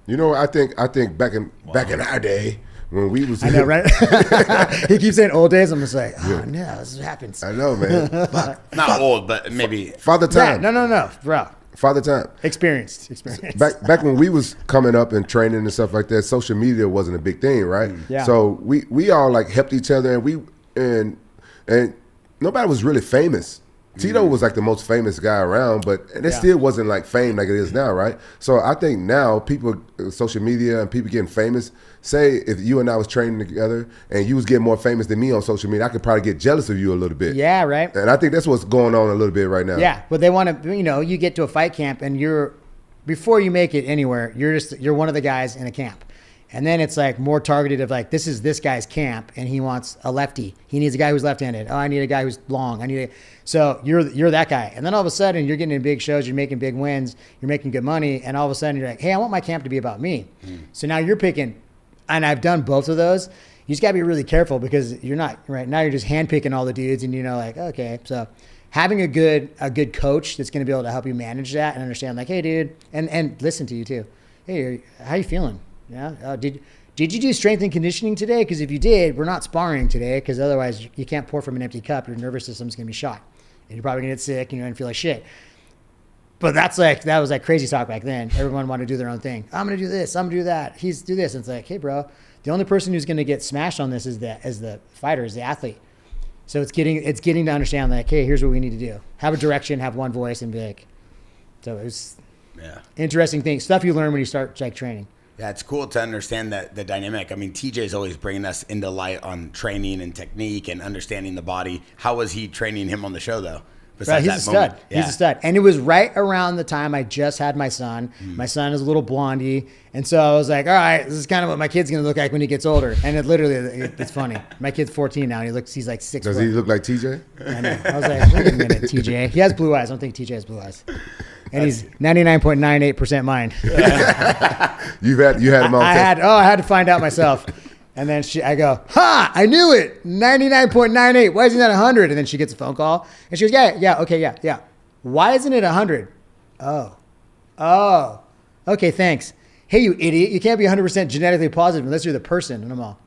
You know, I think back in our day when we was. I know, right? He keeps saying old days. I'm just like, oh no, this happens. I know, man. Not old, but maybe Father time. Yeah, no, bro. Father time. Experienced. Back when we was coming up and training and stuff like that, social media wasn't a big thing, right? Yeah. So we all like helped each other, and nobody was really famous. Tito was like the most famous guy around, but it still wasn't like fame like it is now, right? So I think now people, social media and people getting famous, say if you and I was training together and you was getting more famous than me on social media, I could probably get jealous of you a little bit. Yeah, right. And I think that's what's going on a little bit right now. Yeah, but they want to, you get to a fight camp and before you make it anywhere, you're one of the guys in a camp. And then it's like more targeted of like, this is this guy's camp and he wants a lefty. He needs a guy who's left-handed. Oh, I need a guy who's long. So you're that guy. And then all of a sudden you're getting in big shows, you're making big wins, you're making good money. And all of a sudden you're like, hey, I want my camp to be about me. So now you're picking, and I've done both of those. You just gotta be really careful because you're not right now. You're just handpicking all the dudes and like, okay. So having a good coach that's going to be able to help you manage that and understand like, hey dude, and listen to you too. Hey, how you feeling? Yeah. Did you do strength and conditioning today? Because if you did, we're not sparring today because otherwise you can't pour from an empty cup. Your nervous system's going to be shot. And you're probably going to get sick and you're going to feel like shit. But that was like crazy talk back then. Everyone wanted to do their own thing. I'm going to do this. I'm going to do that. He's do this. And it's like, hey, bro, the only person who's going to get smashed on this is the fighter, is the athlete. So it's getting to understand like, hey, here's what we need to do. Have a direction, have one voice, and be like. So it was interesting thing. Stuff you learn when you start like training. Yeah, it's cool to understand the dynamic. I mean, TJ's always bringing us into light on training and technique and understanding the body. How was he training him on the show, though? Right, he's a stud. Yeah. He's a stud. And it was right around the time I just had my son. My son is a little blondie. And so I was like, all right, this is kind of what my kid's going to look like when he gets older. And it's funny. My kid's 14 now. And he's like 6 foot. Does he look like TJ? I know. I was like, wait a minute, TJ. He has blue eyes. I don't think TJ has blue eyes. And he's 99.98% mine. You had him on test. I had to find out myself. And then I go, I knew it. 99.98. Why isn't that 100? And then she gets a phone call. And she goes, yeah. Why isn't it 100? Oh. Okay, thanks. Hey, you idiot. You can't be 100% genetically positive unless you're the person. And I'm all,